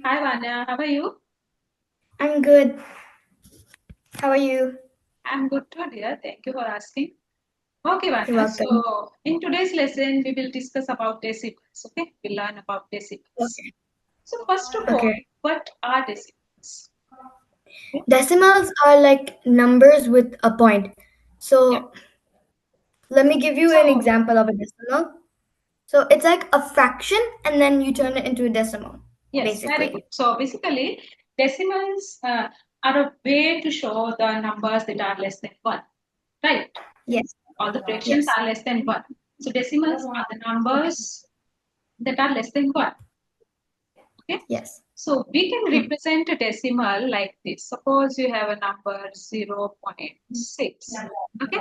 Hi Vanya, how are you? I'm good. How are you? I'm good too, dear. Thank you for asking. Okay, You're Vanya. welcome. So in today's lesson, we will discuss about decimals. Okay, we'll learn about decimals. Okay. So first of all, Okay. what are decimals? Okay. Decimals are like numbers with a point. Yeah. So let me give you an So example of a decimal. So it's like a fraction and then you turn it into a decimal, yes, very good. basically. So basically, decimals are a way to show the numbers that are less than one, right? Yes. All the fractions Yes. are less than one. So decimals are the numbers that are less than one. Okay. Yes. So we can Hmm. represent a decimal like this. Suppose you have a number 0.6. Okay.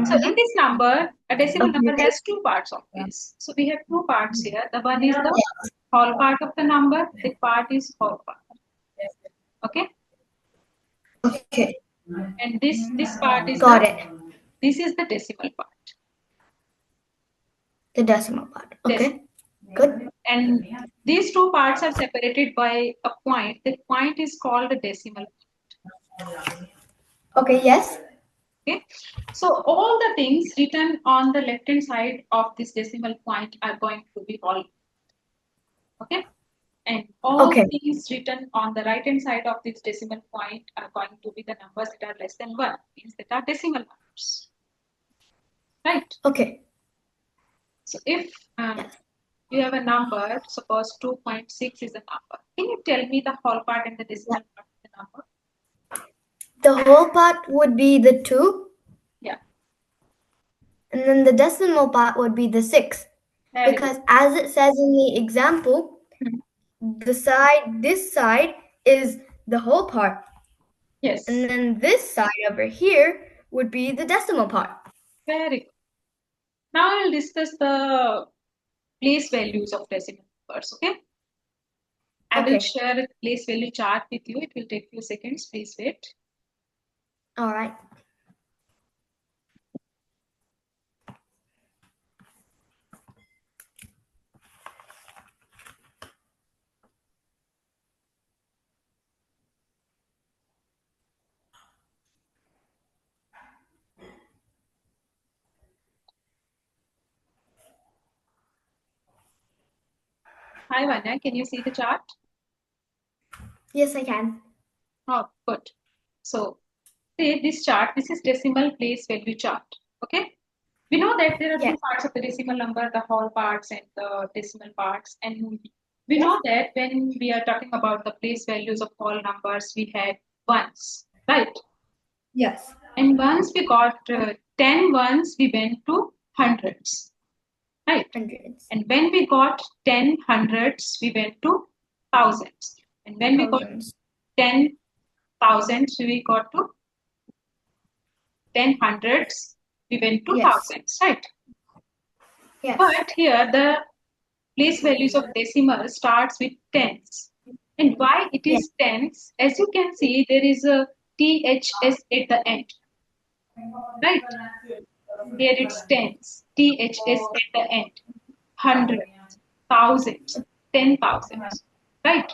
So in Mhm. this number, a decimal number Okay. has two parts always. So we have two parts here. The one is the whole part of the number. The part is whole part. Okay. Okay. And this part is Got the it. this is the decimal part. The decimal part. This Okay. Good. and these two parts are separated by a point. The point is called a decimal. Okay. Yes. Okay, so all the things written on the left hand side of this decimal point are going to be all. Okay, and all Okay. things written on the right hand side of this decimal point are going to be the numbers that are less than 1, means that are decimal numbers, right? Okay. So if Yes. you have a number, suppose 2.6 is a number, can you tell me the whole part and the Yeah. decimal part of the number? The whole part would be the 2, Yeah, and then the decimal part would be the 6. very good. Because as it says in the example, Mhm. this side is the whole part, and Yes, then this side over here would be the decimal part. very good. Now I'll discuss the place values of decimal numbers. Okay. I will Okay, share a place value chart with you. It will take few seconds. Please wait. all right. Hi, Vanya. Can you see the chart? Yes, I can. Oh, good. So, see this chart. This is decimal place value chart. Okay. We know that there are two Yes, parts of the decimal number, the whole parts and the decimal parts. And we yes, know that when we are talking about the place values of all numbers, we had ones, right? yes. And once we got 10 ones, we went to hundreds, right? Hundreds, And when we got 10 hundreds, we went to thousands. And when we got thousands. 10 thousands, we got to 10 hundreds, we went to Yes, thousands, right? yes. But here the place values of decimal starts with tens. And why it Yes, is tens? As you can see, there is a THS at the end, right? Here it's tens, THS at the end, hundreds, thousands, 10,000s, right?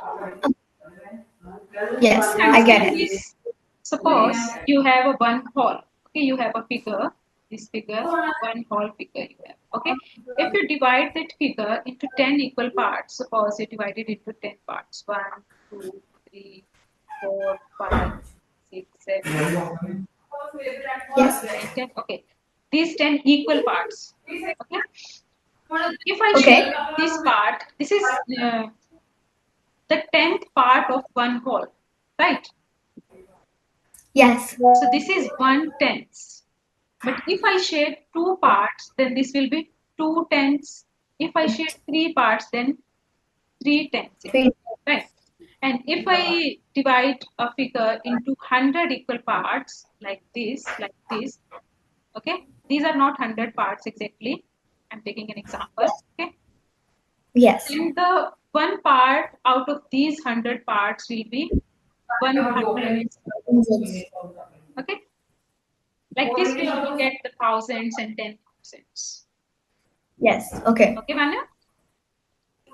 yes. You can I get understand it. this. Suppose you have a one whole. Okay, you have a figure. This figure, one whole figure you have. Okay, if you divide that figure into 10 equal parts, suppose you divide it into 10 parts. One, two, three, four, five, six, seven, Yes. 10. Okay, these 10 equal parts. Okay, if I Okay. share this part, this is the 10th part of one whole, right? Yes. So this is 1/10. But if I shade two parts, then this will be 2/10. If I shade three parts, then 3/10. Three. Right. And if I divide a figure into 100 equal parts, like this, okay, these are not 100 parts exactly. I'm taking an example. Okay. Yes. Then the one part out of these 100 parts will be 100. Hundreds. Okay. Like this, we get the thousands and 10,000s. Yes. Okay. Okay, Vanya?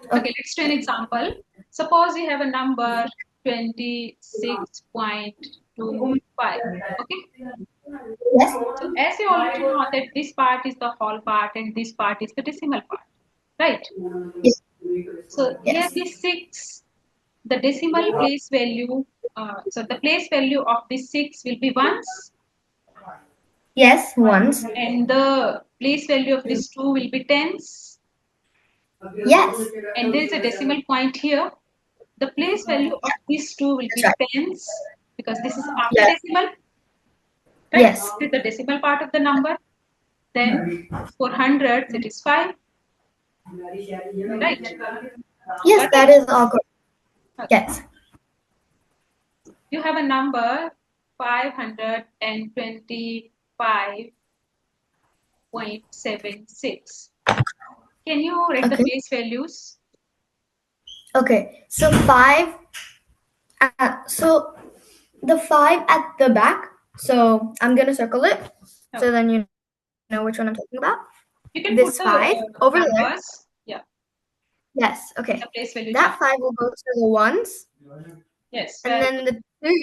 Okay, let's do an example. Suppose you have a number 26.25. Okay, Yes. so as you already know that this part is the whole part and this part is the decimal part, right? Yes. So here Yes. this 6, the decimal place value, so the place value of this 6 will be ones, Yes. Ones. and the place value of this 2 will be tens, Yes. and there is a decimal point here. The place value of these 2 will That's be right. tens because this is after Yes. decimal, right? Yes. This is the decimal part of the number. Then for hundreds, it is 5, right? Yes, Got that it? is all good. Okay. Yes. You have a number 525.76. Can you write the Okay. place values? Okay. So five. So the five at the back. So I'm gonna circle it. Okay. So then you know which one I'm talking about. You can put This the five over there. numbers. Yeah, Yes. the Okay. place values That number. five will go to the ones, Yes, and very then the two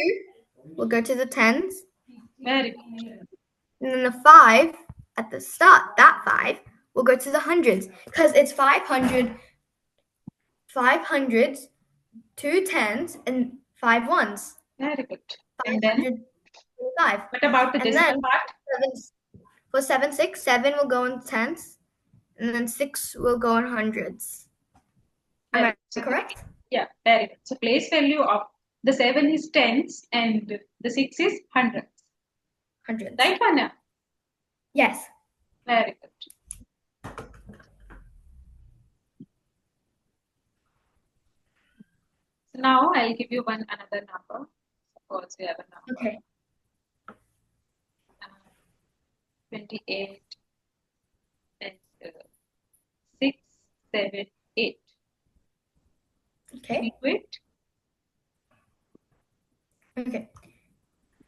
will go to the tens, good. Very good. and then the five at the start. That five will go to the hundreds because it's 500, 5 hundreds, two tens, and five ones. Very good. And then 525. what about the And then decimal part? seven, for 7, 6, 7 will go in tens, and then 6 will go in hundreds. Am Very I good. So correct? yeah, very good. So place value of the 7 is tens and the 6 is hundreds. Hundreds. Right, Vanya? Yes. Very good. So now I'll give you another number. Suppose we have a number Okay. 28 and 6, 7, 8. Can you Okay. do it? Okay.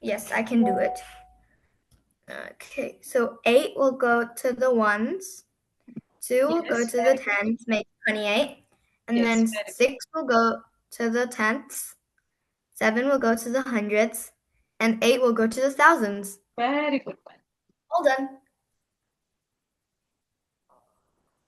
Yes, I can do it. Okay. So 8 will go to the ones. 2 will go Yes, to the very good. tens, make 28. And Yes, then very 6 will go to the tenths. 7 will go to the hundreds. And 8 will go to the thousands. good. Very good one. All done.